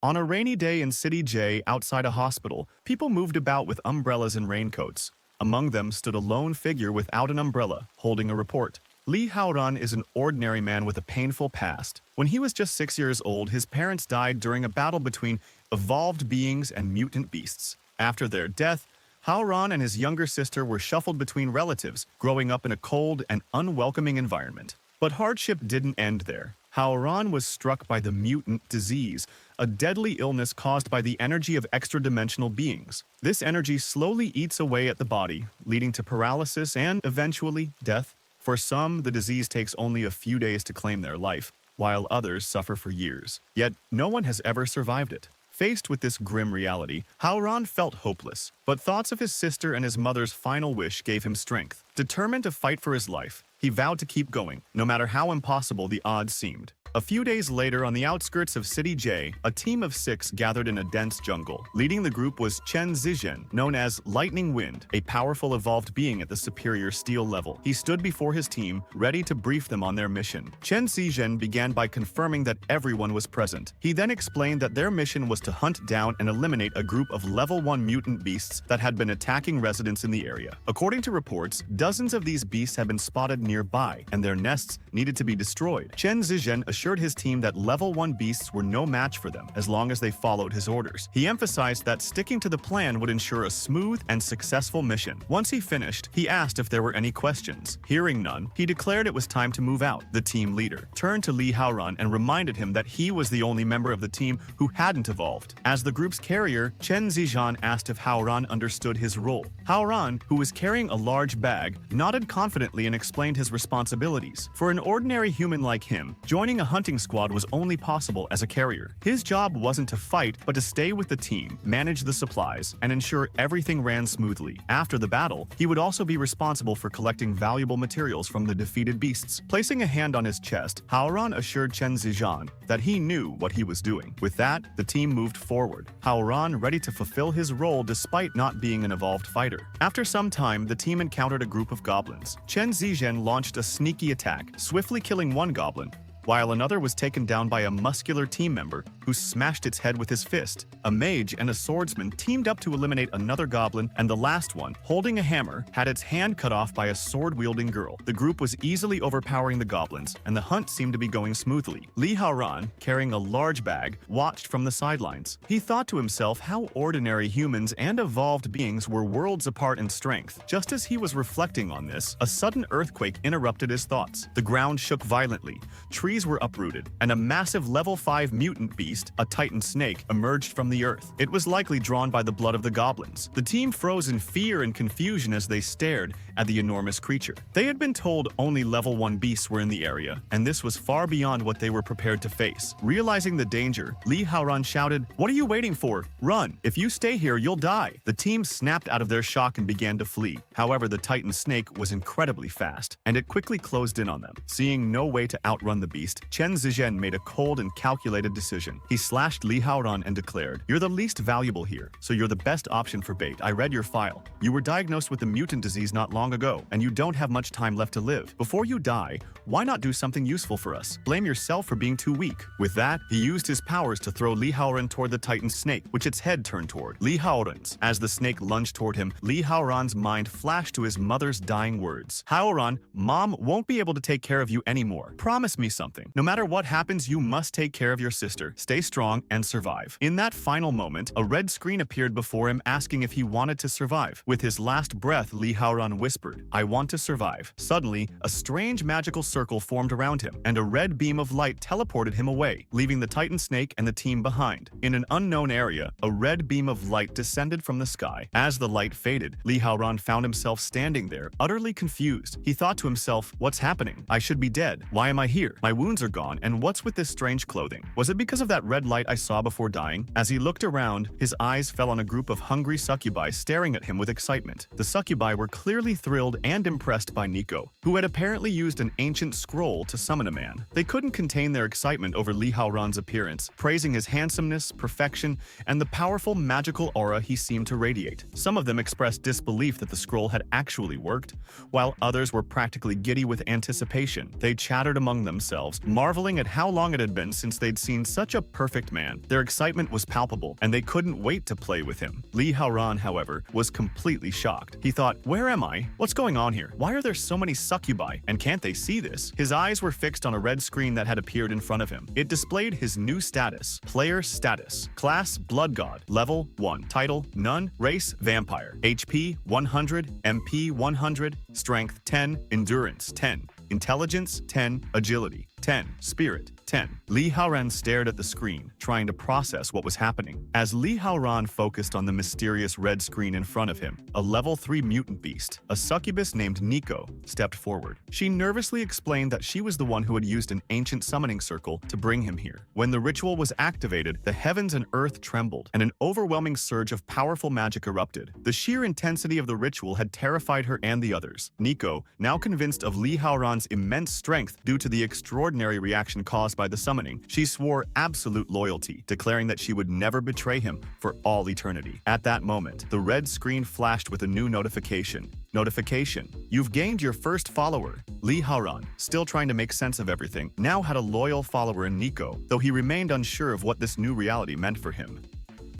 On a rainy day in City J outside a hospital, people moved about with umbrellas and raincoats. Among them stood a lone figure without an umbrella, holding a report. Li Haoran is an ordinary man with a painful past. When he was just 6 years old, his parents died during a battle between evolved beings and mutant beasts. After their death, Haoran and his younger sister were shuffled between relatives, growing up in a cold and unwelcoming environment. But hardship didn't end there. Haoran was struck by the mutant disease, a deadly illness caused by the energy of extra-dimensional beings. This energy slowly eats away at the body, leading to paralysis and, eventually, death. For some, the disease takes only a few days to claim their life, while others suffer for years. Yet, no one has ever survived it. Faced with this grim reality, Haoran felt hopeless, but thoughts of his sister and his mother's final wish gave him strength. Determined to fight for his life, he vowed to keep going, no matter how impossible the odds seemed. A few days later, on the outskirts of City J, a team of 6 gathered in a dense jungle. Leading the group was Chen Zizhen, known as Lightning Wind, a powerful evolved being at the superior steel level. He stood before his team, ready to brief them on their mission. Chen Zizhen began by confirming that everyone was present. He then explained that their mission was to hunt down and eliminate a group of level 1 mutant beasts that had been attacking residents in the area. According to reports, dozens of these beasts had been spotted nearby, and their nests needed to be destroyed. Chen Zizhen assured his team that level 1 beasts were no match for them as long as they followed his orders. He emphasized that sticking to the plan would ensure a smooth and successful mission. Once he finished, he asked if there were any questions. Hearing none, he declared it was time to move out. The team leader turned to Li Haoran and reminded him that he was the only member of the team who hadn't evolved. As the group's carrier, Chen Zizhen asked if Haoran understood his role. Haoran, who was carrying a large bag, nodded confidently and explained his responsibilities. For an ordinary human like him, joining a hunting squad was only possible as a carrier. His job wasn't to fight, but to stay with the team, manage the supplies, and ensure everything ran smoothly. After the battle, he would also be responsible for collecting valuable materials from the defeated beasts. Placing a hand on his chest, Haoran assured Chen Zizhen that he knew what he was doing. With that, the team moved forward, Haoran ready to fulfill his role despite not being an evolved fighter. After some time, the team encountered a group of goblins. Chen Zizhen launched a sneaky attack, swiftly killing one goblin, while another was taken down by a muscular team member who smashed its head with his fist. A mage and a swordsman teamed up to eliminate another goblin, and the last one, holding a hammer, had its hand cut off by a sword-wielding girl. The group was easily overpowering the goblins, and the hunt seemed to be going smoothly. Li Haoran, carrying a large bag, watched from the sidelines. He thought to himself how ordinary humans and evolved beings were worlds apart in strength. Just as he was reflecting on this, a sudden earthquake interrupted his thoughts. The ground shook violently. Trees were uprooted, and a massive level 5 mutant beast, a titan snake, emerged from the earth. It was likely drawn by the blood of the goblins. The team froze in fear and confusion as they stared at the enormous creature. They had been told only level 1 beasts were in the area, and this was far beyond what they were prepared to face. Realizing the danger, Li Haoran shouted, "What are you waiting for? Run! If you stay here, you'll die!" The team snapped out of their shock and began to flee. However, the titan snake was incredibly fast, and it quickly closed in on them. Seeing no way to outrun the beast, Chen Zizhen made a cold and calculated decision. He slashed Li Haoran and declared, "You're the least valuable here, so you're the best option for bait. I read your file. You were diagnosed with the mutant disease not long ago, and you don't have much time left to live. Before you die, why not do something useful for us? Blame yourself for being too weak." With that, he used his powers to throw Li Haoran toward the titan snake, which its head turned toward. Li Haoran's. As the snake lunged toward him, Li Haoran's mind flashed to his mother's dying words. "Haoran, Mom won't be able to take care of you anymore. Promise me something. No matter what happens, you must take care of your sister. Stay strong and survive." In that final moment, a red screen appeared before him asking if he wanted to survive. With his last breath, Li Haoran whispered, "I want to survive." Suddenly, a strange magical circle formed around him, and a red beam of light teleported him away, leaving the titan snake and the team behind. In an unknown area, a red beam of light descended from the sky. As the light faded, Li Haoran found himself standing there, utterly confused. He thought to himself, "What's happening? I should be dead. Why am I here? My wounds are gone, and what's with this strange clothing? Was it because of that red light I saw before dying?" As he looked around, his eyes fell on a group of hungry succubi staring at him with excitement. The succubi were clearly thrilled and impressed by Nico, who had apparently used an ancient scroll to summon a man. They couldn't contain their excitement over Li Haoran's appearance, praising his handsomeness, perfection, and the powerful magical aura he seemed to radiate. Some of them expressed disbelief that the scroll had actually worked, while others were practically giddy with anticipation. They chattered among themselves, marveling at how long it had been since they'd seen such a perfect man. Their excitement was palpable, and they couldn't wait to play with him. Li Haoran, however, was completely shocked. He thought, where am I? What's going on here? Why are there so many succubi? And can't they see this? His eyes were fixed on a red screen that had appeared in front of him. It displayed his new status. Player status. Class Blood God. Level 1. Title None. Race Vampire. HP 100. MP 100. Strength 10. Endurance 10. Intelligence 10. Agility 10. Spirit 10. Li Haoran stared at the screen, trying to process what was happening. As Li Haoran focused on the mysterious red screen in front of him, a level 3 mutant beast, a succubus named Nico, stepped forward. She nervously explained that she was the one who had used an ancient summoning circle to bring him here. When the ritual was activated, the heavens and earth trembled, and an overwhelming surge of powerful magic erupted. The sheer intensity of the ritual had terrified her and the others. Nico, now convinced of Li Haoran's immense strength due to the extraordinary reaction caused by the summoning, she swore absolute loyalty, declaring that she would never betray him for all eternity. At that moment, the red screen flashed with a new notification. Notification: you've gained your first follower. Li Haoran, still trying to make sense of everything, now had a loyal follower in Nico, though he remained unsure of what this new reality meant for him.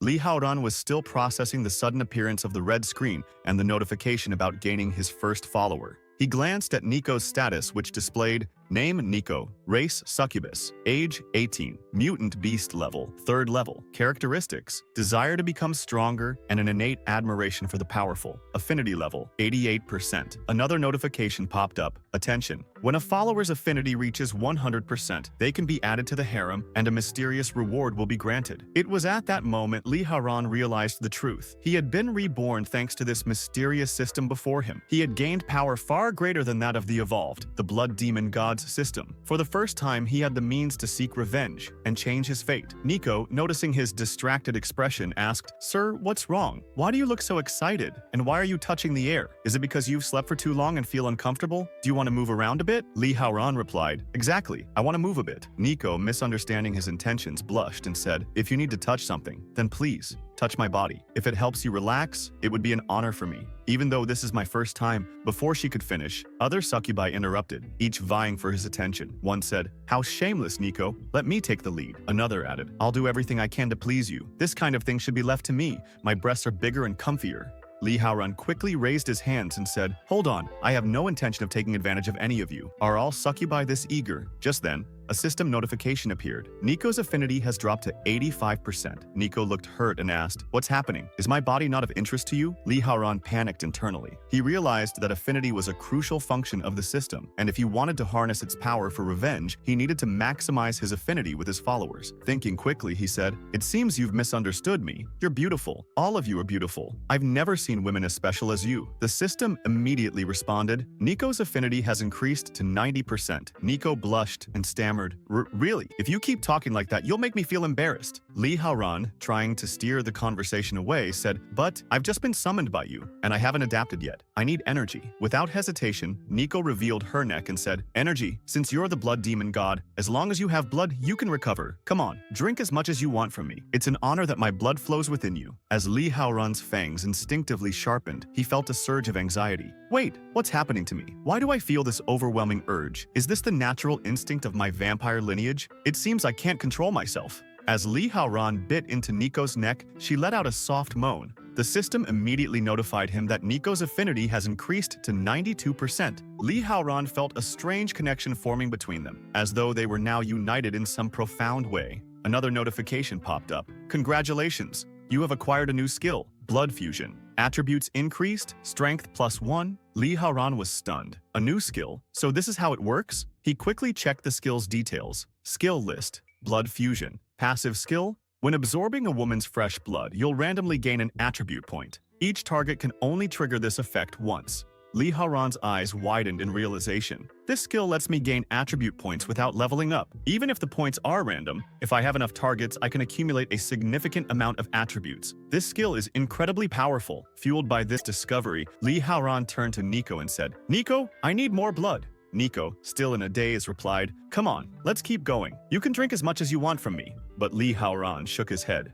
Li Haoran was still processing the sudden appearance of the red screen and the notification about gaining his first follower. He glanced at Nico's status, which displayed name Nico, race succubus, age 18, mutant beast level, 3rd level, characteristics, desire to become stronger, and an innate admiration for the powerful, affinity level, 88%. Another notification popped up, attention. When a follower's affinity reaches 100%, they can be added to the harem, and a mysterious reward will be granted. It was at that moment Li Haoran realized the truth. He had been reborn thanks to this mysterious system before him. He had gained power far greater than that of the evolved, the blood demon god's system. For the first time, he had the means to seek revenge and change his fate. Nico, noticing his distracted expression, asked, "Sir, what's wrong? Why do you look so excited? And why are you touching the air? Is it because you've slept for too long and feel uncomfortable? Do you want to move around a bit?" Li Haoran replied, "Exactly, I want to move a bit." Nico, misunderstanding his intentions, blushed and said, "If you need to touch something, then please, touch my body. If it helps you relax, it would be an honor for me. Even though this is my first time." Before she could finish, other succubi interrupted, each vying for his attention. One said, "How shameless, Nico. Let me take the lead." Another added, "I'll do everything I can to please you. This kind of thing should be left to me. My breasts are bigger and comfier." Li Haoran quickly raised his hands and said, "Hold on, I have no intention of taking advantage of any of you. Are all succubi this eager?" Just then, a system notification appeared. Nico's affinity has dropped to 85%. Nico looked hurt and asked, "What's happening? Is my body not of interest to you?" Li Haoran panicked internally. He realized that affinity was a crucial function of the system, and if he wanted to harness its power for revenge, he needed to maximize his affinity with his followers. Thinking quickly, he said, "It seems you've misunderstood me. You're beautiful. All of you are beautiful. I've never seen women as special as you." The system immediately responded, "Nico's affinity has increased to 90%. Nico blushed and stammered, "Really? If you keep talking like that, you'll make me feel embarrassed." Li Haoran, trying to steer the conversation away, said, "But I've just been summoned by you, and I haven't adapted yet. I need energy." Without hesitation, Nico revealed her neck and said, "Energy, since you're the blood demon god, as long as you have blood, you can recover. Come on, drink as much as you want from me. It's an honor that my blood flows within you." As Li Haoran's fangs instinctively sharpened, he felt a surge of anxiety. "Wait, what's happening to me? Why do I feel this overwhelming urge? Is this the natural instinct of my vampire lineage? It seems I can't control myself." As Li Haoran bit into Nico's neck, she let out a soft moan. The system immediately notified him that Nico's affinity has increased to 92%. Li Haoran felt a strange connection forming between them, as though they were now united in some profound way. Another notification popped up. "Congratulations! You have acquired a new skill, blood fusion. Attributes increased, strength +1. Li Haoran was stunned. A new skill? So this is how it works? He quickly checked the skill's details. Skill list, blood fusion. Passive skill? When absorbing a woman's fresh blood, you'll randomly gain an attribute point. Each target can only trigger this effect once. Li Haoran's eyes widened in realization. This skill lets me gain attribute points without leveling up. Even if the points are random, if I have enough targets, I can accumulate a significant amount of attributes. This skill is incredibly powerful. Fueled by this discovery, Li Haoran turned to Nico and said, "Nico, I need more blood." Nico, still in a daze, replied, "Come on, let's keep going. You can drink as much as you want from me." But Li Haoran shook his head.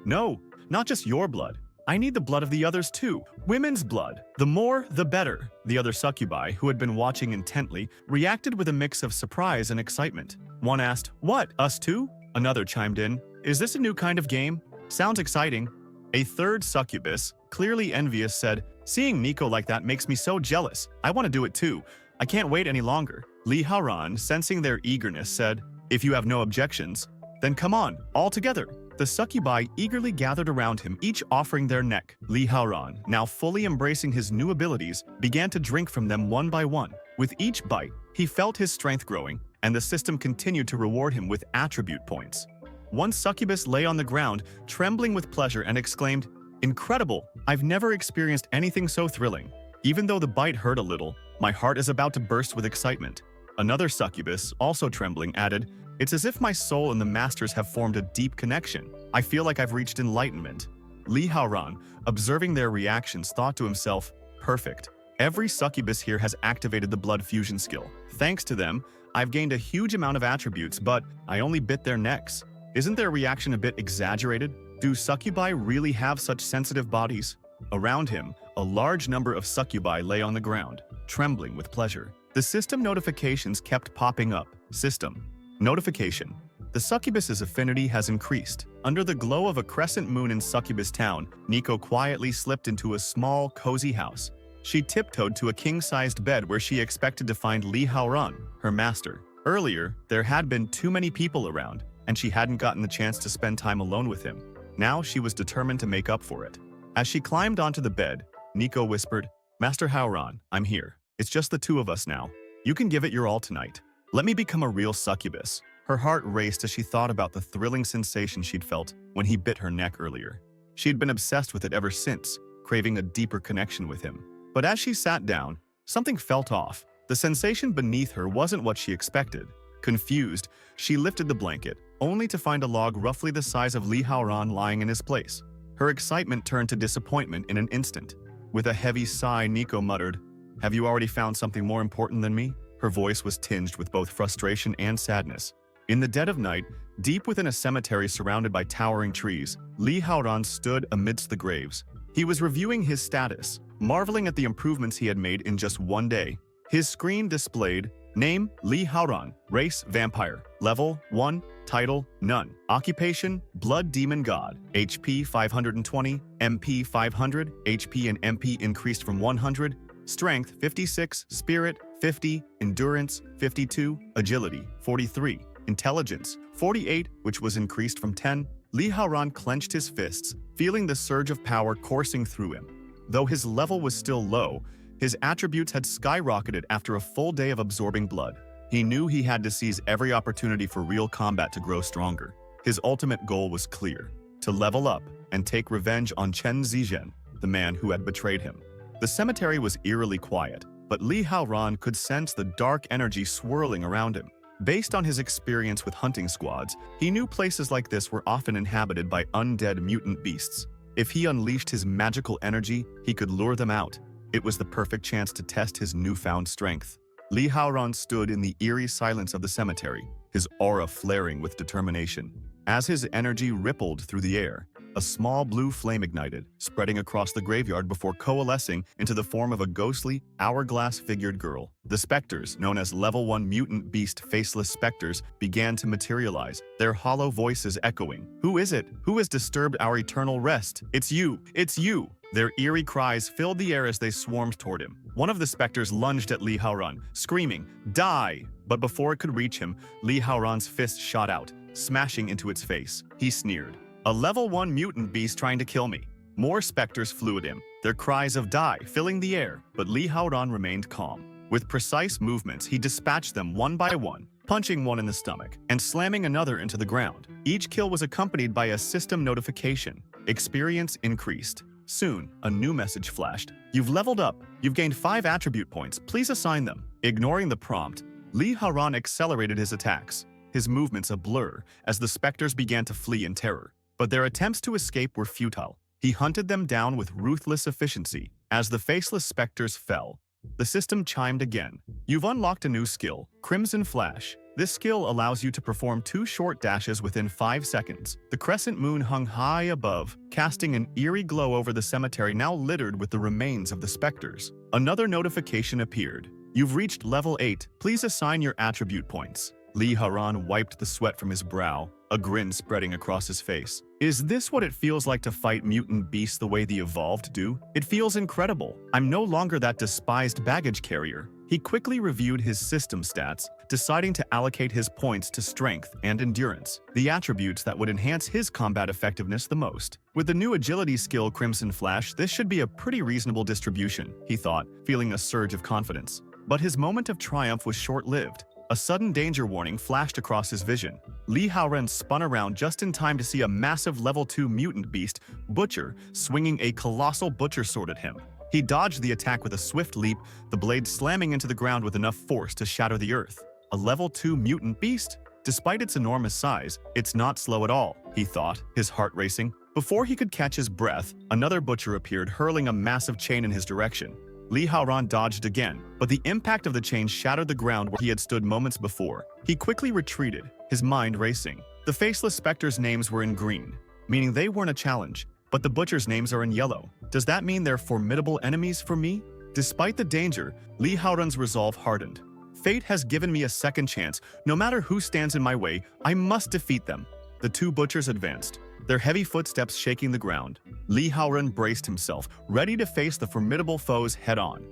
"No, not just your blood. I need the blood of the others too. Women's blood. The more, the better." The other succubi, who had been watching intently, reacted with a mix of surprise and excitement. One asked, "What, us too?" Another chimed in, "Is this a new kind of game? Sounds exciting." A third succubus, clearly envious, said, "Seeing Nico like that makes me so jealous. I want to do it too. I can't wait any longer." Li Haoran, sensing their eagerness, said, "If you have no objections, then come on, all together." The succubi eagerly gathered around him, each offering their neck. Li Haoran, now fully embracing his new abilities, began to drink from them one by one. With each bite, he felt his strength growing, and the system continued to reward him with attribute points. One succubus lay on the ground, trembling with pleasure, and exclaimed, "Incredible! I've never experienced anything so thrilling. Even though the bite hurt a little, my heart is about to burst with excitement." Another succubus, also trembling, added, "It's as if my soul and the masters have formed a deep connection. I feel like I've reached enlightenment." Li Haoran, observing their reactions, thought to himself, "Perfect. Every succubus here has activated the blood fusion skill. Thanks to them, I've gained a huge amount of attributes, but I only bit their necks. Isn't their reaction a bit exaggerated? Do succubi really have such sensitive bodies?" Around him, a large number of succubi lay on the ground, trembling with pleasure. The system notifications kept popping up. System notification. The succubus's affinity has increased. Under the glow of a crescent moon in Succubus Town, Nico quietly slipped into a small, cozy house. She tiptoed to a king-sized bed where she expected to find Li Haoran, her master. Earlier, there had been too many people around, and she hadn't gotten the chance to spend time alone with him. Now she was determined to make up for it. As she climbed onto the bed, Nico whispered, "Master Haoran, I'm here. It's just the two of us now. You can give it your all tonight. Let me become a real succubus." Her heart raced as she thought about the thrilling sensation she'd felt when he bit her neck earlier. She'd been obsessed with it ever since, craving a deeper connection with him. But as she sat down, something felt off. The sensation beneath her wasn't what she expected. Confused, she lifted the blanket, only to find a log roughly the size of Li Haoran lying in his place. Her excitement turned to disappointment in an instant. With a heavy sigh, Nico muttered, "Have you already found something more important than me?" Her voice was tinged with both frustration and sadness. In the dead of night, deep within a cemetery surrounded by towering trees, Li Haoran stood amidst the graves. He was reviewing his status, marveling at the improvements he had made in just one day. His screen displayed, name, Li Haoran, race, vampire, level, 1, title, none, occupation, blood demon god, HP 520, MP 500, HP and MP increased from 100, strength 56, spirit 50, endurance 52, agility 43, intelligence 48, which was increased from 10. Li Haoran clenched his fists, feeling the surge of power coursing through him. Though his level was still low, his attributes had skyrocketed after a full day of absorbing blood. He knew he had to seize every opportunity for real combat to grow stronger. His ultimate goal was clear: to level up and take revenge on Chen Zizhen, the man who had betrayed him. The cemetery was eerily quiet, but Li Haoran could sense the dark energy swirling around him. Based on his experience with hunting squads, he knew places like this were often inhabited by undead mutant beasts. If he unleashed his magical energy, he could lure them out. It was the perfect chance to test his newfound strength. Li Haoran stood in the eerie silence of the cemetery, his aura flaring with determination. As his energy rippled through the air, a small blue flame ignited, spreading across the graveyard before coalescing into the form of a ghostly, hourglass-figured girl. The specters, known as Level 1 mutant beast faceless specters, began to materialize, their hollow voices echoing. "Who is it? Who has disturbed our eternal rest? It's you! It's you!" Their eerie cries filled the air as they swarmed toward him. One of the specters lunged at Li Haoran, screaming, "Die!" But before it could reach him, Li Haoran's fist shot out, smashing into its face. He sneered, "A level 1 mutant beast trying to kill me." More specters flew at him, their cries of "die" filling the air, but Li Haoran remained calm. With precise movements, he dispatched them one by one, punching one in the stomach and slamming another into the ground. Each kill was accompanied by a system notification. Experience increased. Soon, a new message flashed. "You've leveled up. You've gained 5 attribute points. Please assign them." Ignoring the prompt, Li Haoran accelerated his attacks, his movements a blur as the specters began to flee in terror. But their attempts to escape were futile. He hunted them down with ruthless efficiency. As the faceless specters fell, the system chimed again. "You've unlocked a new skill, Crimson Flash. This skill allows you to perform 2 short dashes within 5 seconds. The crescent moon hung high above, casting an eerie glow over the cemetery now littered with the remains of the specters. Another notification appeared. "You've reached level 8. Please assign your attribute points." Li Haoran wiped the sweat from his brow, a grin spreading across his face. Is this what it feels like to fight mutant beasts the way the evolved do? It feels incredible. I'm no longer that despised baggage carrier. He quickly reviewed his system stats, deciding to allocate his points to strength and endurance, the attributes that would enhance his combat effectiveness the most. With the new agility skill Crimson Flash, this should be a pretty reasonable distribution, he thought, feeling a surge of confidence. But his moment of triumph was short-lived. A sudden danger warning flashed across his vision. Li Haoran spun around just in time to see a massive level 2 mutant beast, Butcher, swinging a colossal butcher sword at him. He dodged the attack with a swift leap, the blade slamming into the ground with enough force to shatter the earth. A level 2 mutant beast? Despite its enormous size, it's not slow at all, he thought, his heart racing. Before he could catch his breath, another butcher appeared, hurling a massive chain in his direction. Li Haoran dodged again, but the impact of the chain shattered the ground where he had stood moments before. He quickly retreated, his mind racing. The faceless specters' names were in green, meaning they weren't a challenge, but the butchers' names are in yellow. Does that mean they're formidable enemies for me? Despite the danger, Li Haoran's resolve hardened. Fate has given me a second chance. No matter who stands in my way, I must defeat them. The two butchers advanced, their heavy footsteps shaking the ground. Li Haoran braced himself, ready to face the formidable foes head-on.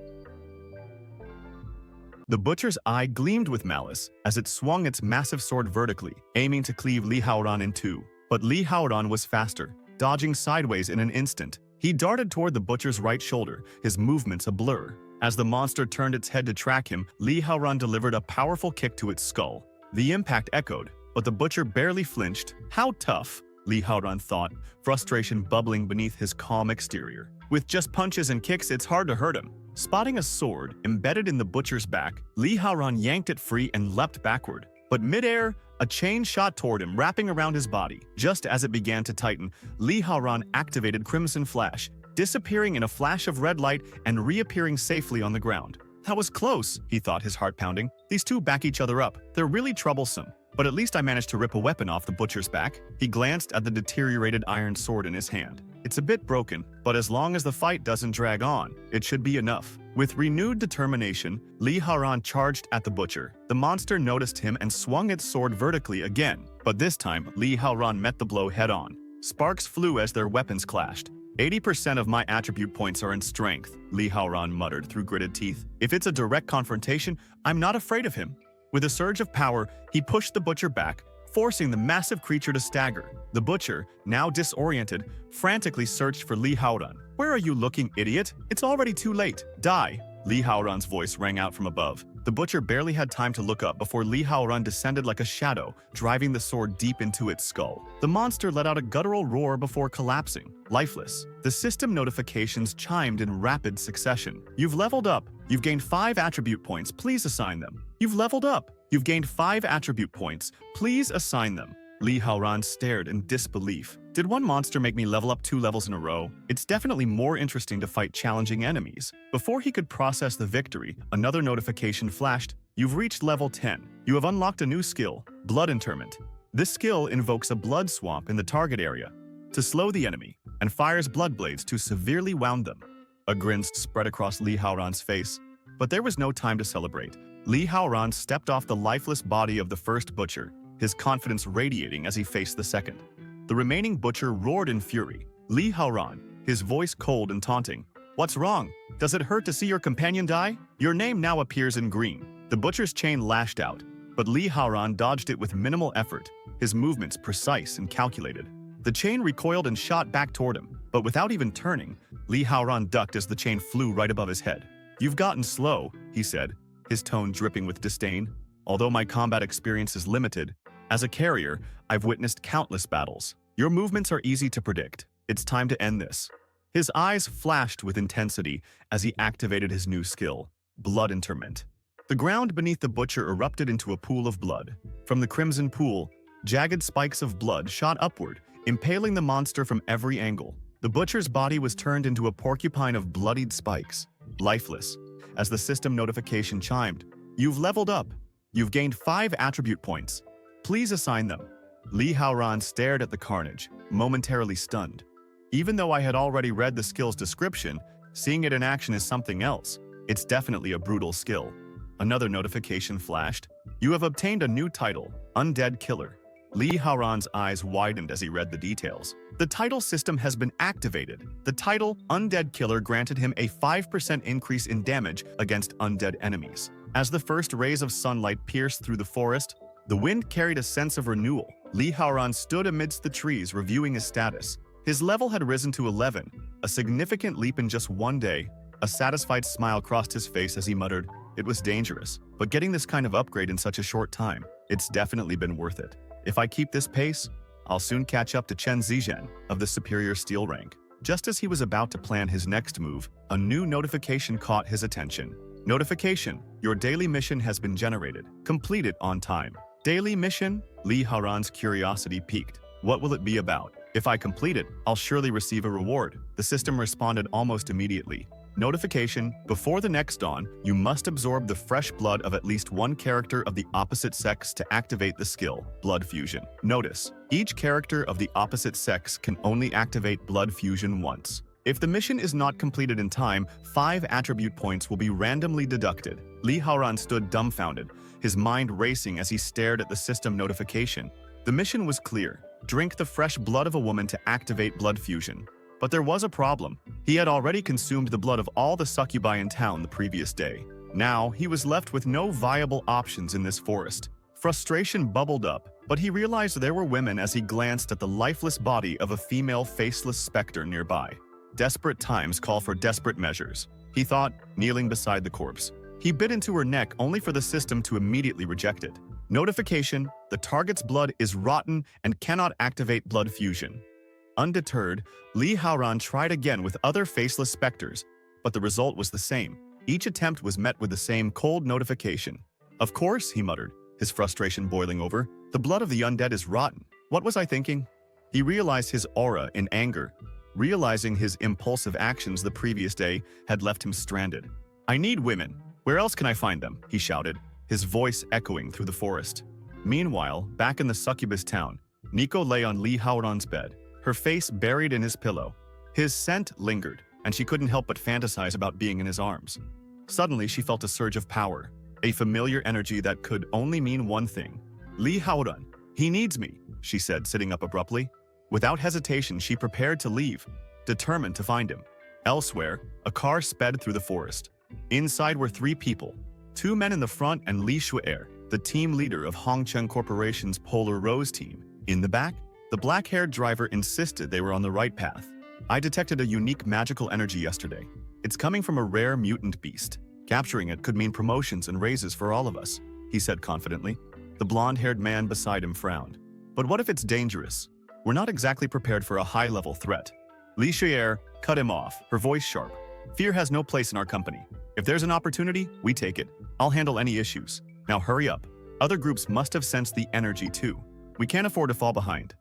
The butcher's eye gleamed with malice as it swung its massive sword vertically, aiming to cleave Li Haoran in two. But Li Haoran was faster, dodging sideways in an instant. He darted toward the butcher's right shoulder, his movements a blur. As the monster turned its head to track him, Li Haoran delivered a powerful kick to its skull. The impact echoed, but the butcher barely flinched. How tough, Li Haoran thought, frustration bubbling beneath his calm exterior. With just punches and kicks, it's hard to hurt him. Spotting a sword embedded in the butcher's back, Li Haoran yanked it free and leapt backward. But midair, a chain shot toward him, wrapping around his body. Just as it began to tighten, Li Haoran activated Crimson Flash, disappearing in a flash of red light and reappearing safely on the ground. That was close, he thought, his heart pounding. These two back each other up. They're really troublesome. But at least I managed to rip a weapon off the butcher's back. He glanced at the deteriorated iron sword in his hand. It's a bit broken, but as long as the fight doesn't drag on, it should be enough. With renewed determination, Li Haoran charged at the butcher. The monster noticed him and swung its sword vertically again. But this time, Li Haoran met the blow head-on. Sparks flew as their weapons clashed. 80% of my attribute points are in strength, Li Haoran muttered through gritted teeth. If it's a direct confrontation, I'm not afraid of him. With a surge of power, he pushed the butcher back, forcing the massive creature to stagger. The butcher, now disoriented, frantically searched for Li Haoran. Where are you looking, idiot? It's already too late. Die! Li Haoran's voice rang out from above. The butcher barely had time to look up before Li Haoran descended like a shadow, driving the sword deep into its skull. The monster let out a guttural roar before collapsing, lifeless. The system notifications chimed in rapid succession. You've leveled up. You've gained 5 attribute points. Please assign them. You've leveled up. You've gained 5 attribute points. Please assign them. Li Haoran stared in disbelief. Did one monster make me level up 2 levels in a row? It's definitely more interesting to fight challenging enemies. Before he could process the victory, another notification flashed. You've reached level 10. You have unlocked a new skill, Blood Interment. This skill invokes a blood swamp in the target area to slow the enemy and fires blood blades to severely wound them. A grin spread across Li Haoran's face, but there was no time to celebrate. Li Haoran stepped off the lifeless body of the first butcher, his confidence radiating as he faced the second. The remaining butcher roared in fury. Li Haoran, his voice cold and taunting. What's wrong? Does it hurt to see your companion die? Your name now appears in green. The butcher's chain lashed out, but Li Haoran dodged it with minimal effort, his movements precise and calculated. The chain recoiled and shot back toward him, but without even turning, Li Haoran ducked as the chain flew right above his head. You've gotten slow, he said, his tone dripping with disdain. Although my combat experience is limited, as a carrier, I've witnessed countless battles. Your movements are easy to predict. It's time to end this. His eyes flashed with intensity as he activated his new skill, Blood Interment. The ground beneath the butcher erupted into a pool of blood. From the crimson pool, jagged spikes of blood shot upward, impaling the monster from every angle. The butcher's body was turned into a porcupine of bloodied spikes, lifeless. As the system notification chimed, you've leveled up. You've gained 5 attribute points. Please assign them. Li Haoran stared at the carnage, momentarily stunned. Even though I had already read the skill's description, seeing it in action is something else. It's definitely a brutal skill. Another notification flashed. You have obtained a new title, Undead Killer. Li Haoran's eyes widened as he read the details. The title system has been activated. The title, Undead Killer, granted him a 5% increase in damage against undead enemies. As the first rays of sunlight pierced through the forest, the wind carried a sense of renewal. Li Haoran stood amidst the trees, reviewing his status. His level had risen to 11, a significant leap in just one day. A satisfied smile crossed his face as he muttered, "It was dangerous, but getting this kind of upgrade in such a short time, it's definitely been worth it. If I keep this pace, I'll soon catch up to Chen Zizhen of the superior steel rank." Just as he was about to plan his next move, a new notification caught his attention. Notification: your daily mission has been generated. Complete it on time. Daily mission? Li Haoran's curiosity piqued. What will it be about? If I complete it, I'll surely receive a reward. The system responded almost immediately. Notification: before the next dawn, you must absorb the fresh blood of at least one character of the opposite sex to activate the skill, Blood Fusion. Notice, each character of the opposite sex can only activate Blood Fusion once. If the mission is not completed in time, 5 attribute points will be randomly deducted. Li Haoran stood dumbfounded, his mind racing as he stared at the system notification. The mission was clear: drink the fresh blood of a woman to activate Blood Fusion. But there was a problem. He had already consumed the blood of all the succubi in town the previous day. Now, he was left with no viable options in this forest. Frustration bubbled up, but he realized there were women as he glanced at the lifeless body of a female faceless specter nearby. Desperate times call for desperate measures, he thought, kneeling beside the corpse. He bit into her neck only for the system to immediately reject it. Notification: the target's blood is rotten and cannot activate Blood Fusion. Undeterred, Li Haoran tried again with other faceless specters, but the result was the same. Each attempt was met with the same cold notification. "Of course," he muttered, his frustration boiling over. "The blood of the undead is rotten. What was I thinking?" He realized his aura in anger, realizing his impulsive actions the previous day had left him stranded. "I need women. Where else can I find them?" he shouted, his voice echoing through the forest. Meanwhile, back in the succubus town, Nico lay on Li Haoran's bed, her face buried in his pillow. His scent lingered, and she couldn't help but fantasize about being in his arms. Suddenly, she felt a surge of power, a familiar energy that could only mean one thing. "Li Haoran, he needs me," she said, sitting up abruptly. Without hesitation, she prepared to leave, determined to find him. Elsewhere, a car sped through the forest. Inside were 3 people, 2 men in the front and Li Haoran, the team leader of Hongcheng Corporation's Polar Rose team. In the back, the black-haired driver insisted they were on the right path. "I detected a unique magical energy yesterday. It's coming from a rare mutant beast. Capturing it could mean promotions and raises for all of us," he said confidently. The blonde-haired man beside him frowned. "But what if it's dangerous? We're not exactly prepared for a high-level threat." Li Haoran cut him off, her voice sharp. "Fear has no place in our company. If there's an opportunity, we take it. I'll handle any issues. Now hurry up. Other groups must have sensed the energy too. We can't afford to fall behind."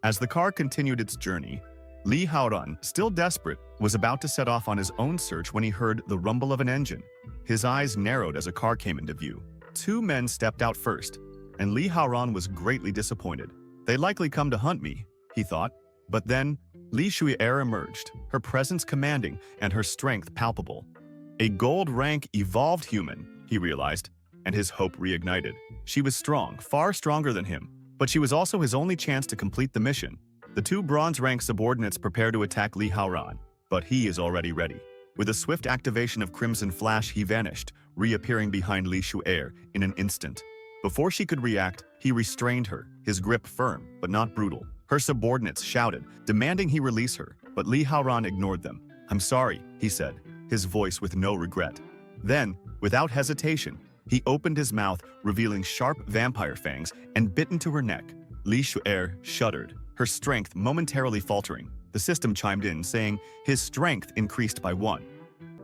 As the car continued its journey, Li Haoran, still desperate, was about to set off on his own search when he heard the rumble of an engine. His eyes narrowed as a car came into view. 2 men stepped out first, and Li Haoran was greatly disappointed. "They likely come to hunt me," he thought. But then, Li Haoran emerged, her presence commanding and her strength palpable. A gold-rank evolved human, he realized, and his hope reignited. She was strong, far stronger than him, but she was also his only chance to complete the mission. The 2 bronze-rank subordinates prepare to attack Li Haoran, but he is already ready. With a swift activation of Crimson Flash, he vanished, reappearing behind Li Haoran in an instant. Before she could react, he restrained her, his grip firm, but not brutal. Her subordinates shouted, demanding he release her, but Li Haoran ignored them. "I'm sorry," he said, his voice with no regret. Then, without hesitation, he opened his mouth, revealing sharp vampire fangs, and bit into her neck. Li Haoran shuddered, her strength momentarily faltering. The system chimed in, saying his strength increased by 1.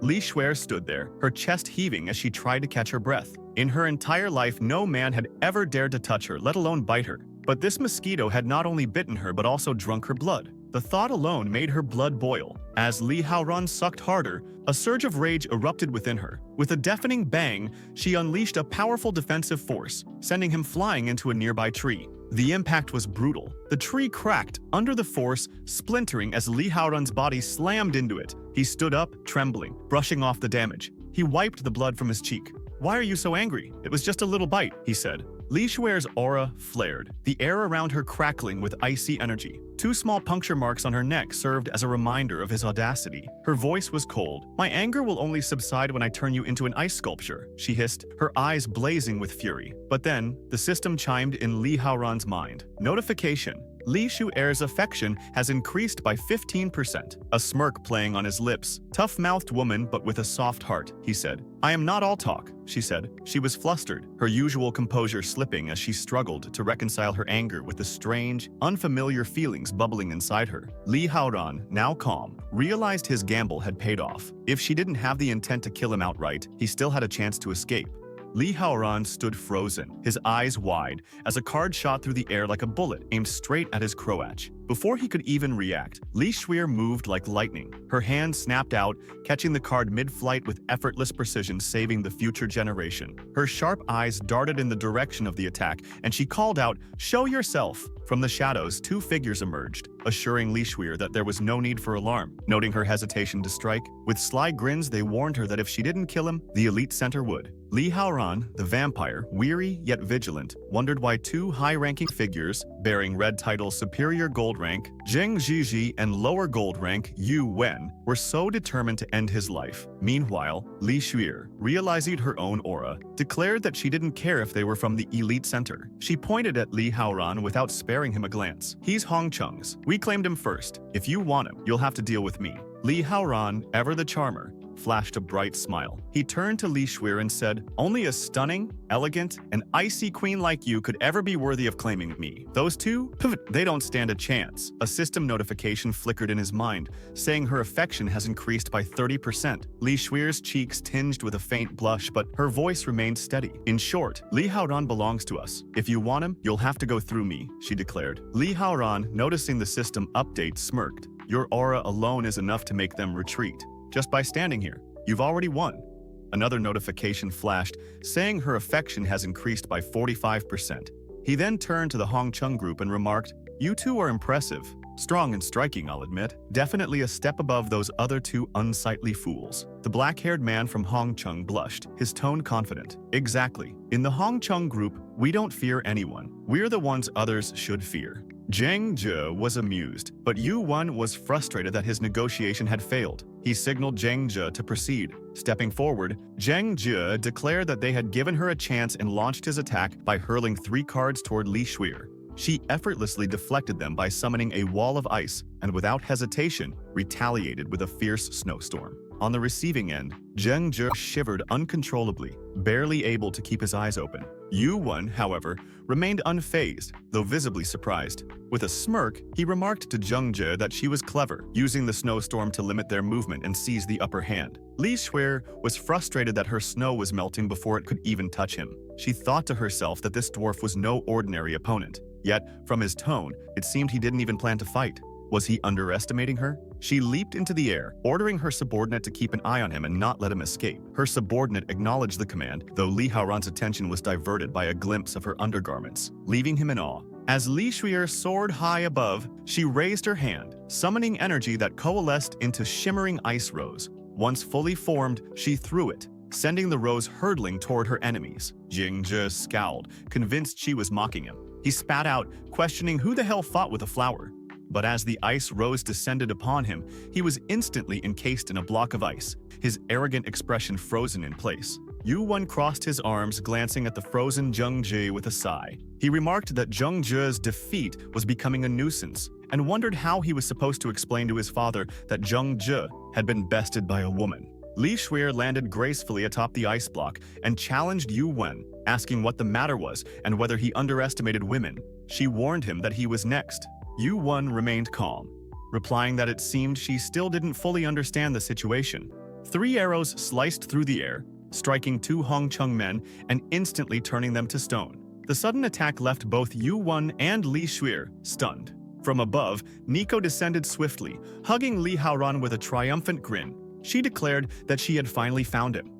Li Haoran stood there, her chest heaving as she tried to catch her breath. In her entire life, no man had ever dared to touch her, let alone bite her. But this mosquito had not only bitten her but also drunk her blood. The thought alone made her blood boil. As Li Haoran sucked harder, a surge of rage erupted within her. With a deafening bang, she unleashed a powerful defensive force, sending him flying into a nearby tree. The impact was brutal. The tree cracked under the force, splintering as Li Haoran's body slammed into it. He stood up, trembling, brushing off the damage. He wiped the blood from his cheek. Why are you so angry? It was just a little bite, he said. Li Shuer's aura flared, the air around her crackling with icy energy. 2 small puncture marks on her neck served as a reminder of his audacity. Her voice was cold. My anger will only subside when I turn you into an ice sculpture, she hissed, her eyes blazing with fury. But then, the system chimed in Li Haoran's mind. Notification. Li Shuer's affection has increased by 15%. A smirk playing on his lips. Tough-mouthed woman, but with a soft heart, he said. I am not all talk, she said. She was flustered, her usual composure slipping as she struggled to reconcile her anger with the strange, unfamiliar feelings bubbling inside her. Li Haoran, now calm, realized his gamble had paid off. If she didn't have the intent to kill him outright, he still had a chance to escape. Li Haoran stood frozen, his eyes wide, as a card shot through the air like a bullet aimed straight at his crotch. Before he could even react, Li Shuer moved like lightning. Her hand snapped out, catching the card mid-flight with effortless precision, saving the future generation. Her sharp eyes darted in the direction of the attack, and she called out, "Show yourself!" From the shadows, 2 figures emerged, assuring Li Shuer that there was no need for alarm. Noting her hesitation to strike, with sly grins they warned her that if she didn't kill him, the elite center would. Li Haoran, the vampire, weary yet vigilant, wondered why 2 high-ranking figures, bearing red titles Superior Gold Rank, Zheng Zhiji, and Lower Gold Rank, Yu Wen, were so determined to end his life. Meanwhile, Li Shuer, realizing her own aura, declared that she didn't care if they were from the elite center. She pointed at Li Haoran without sparing him a glance. He's Hong Chung's. We claimed him first. If you want him, you'll have to deal with me. Li Haoran, ever the charmer, flashed a bright smile. He turned to Li Shuer and said, only a stunning, elegant, and icy queen like you could ever be worthy of claiming me. Those 2? They don't stand a chance. A system notification flickered in his mind, saying her affection has increased by 30%. Li Shuer's cheeks tinged with a faint blush, but her voice remained steady. In short, Li Haoran belongs to us. If you want him, you'll have to go through me, she declared. Li Haoran, noticing the system update, smirked. Your aura alone is enough to make them retreat. Just by standing here, you've already won. Another notification flashed, saying her affection has increased by 45%. He then turned to the Hong Chung group and remarked, you 2 are impressive. Strong and striking, I'll admit. Definitely a step above those other 2 unsightly fools. The black-haired man from Hong Chung blushed, his tone confident. Exactly. In the Hong Chung group, we don't fear anyone. We're the ones others should fear. Zheng Zhe was amused, but Yu Wen was frustrated that his negotiation had failed. He signaled Zheng Zhe to proceed. Stepping forward, Zheng Zhe declared that they had given her a chance and launched his attack by hurling 3 cards toward Li Shuer. She effortlessly deflected them by summoning a wall of ice and without hesitation retaliated with a fierce snowstorm. On the receiving end, Zheng Zhe shivered uncontrollably, barely able to keep his eyes open. Yu Wen, however, remained unfazed, though visibly surprised. With a smirk, he remarked to Zheng Zhe that she was clever, using the snowstorm to limit their movement and seize the upper hand. Li Shuer was frustrated that her snow was melting before it could even touch him. She thought to herself that this dwarf was no ordinary opponent. Yet, from his tone, it seemed he didn't even plan to fight. Was he underestimating her? She leaped into the air, ordering her subordinate to keep an eye on him and not let him escape. Her subordinate acknowledged the command, though Li Haoran's attention was diverted by a glimpse of her undergarments, leaving him in awe. As Li Shuer soared high above, she raised her hand, summoning energy that coalesced into shimmering ice rose. Once fully formed, she threw it, sending the rose hurtling toward her enemies. Zheng Zhe scowled, convinced she was mocking him. He spat out, questioning who the hell fought with a flower. But as the ice rose descended upon him, he was instantly encased in a block of ice, his arrogant expression frozen in place. Yu Wen crossed his arms, glancing at the frozen Zheng Zhe with a sigh. He remarked that Zheng Zhe's defeat was becoming a nuisance, and wondered how he was supposed to explain to his father that Zheng Zhe had been bested by a woman. Li Shuer landed gracefully atop the ice block and challenged Yu Wen, asking what the matter was and whether he underestimated women. She warned him that he was next. Yu Wen remained calm, replying that it seemed she still didn't fully understand the situation. 3 arrows sliced through the air, striking 2 Hong Chung men and instantly turning them to stone. The sudden attack left both Yu Wen and Li Shuer stunned. From above, Nico descended swiftly, hugging Li Haoran with a triumphant grin. She declared that she had finally found him.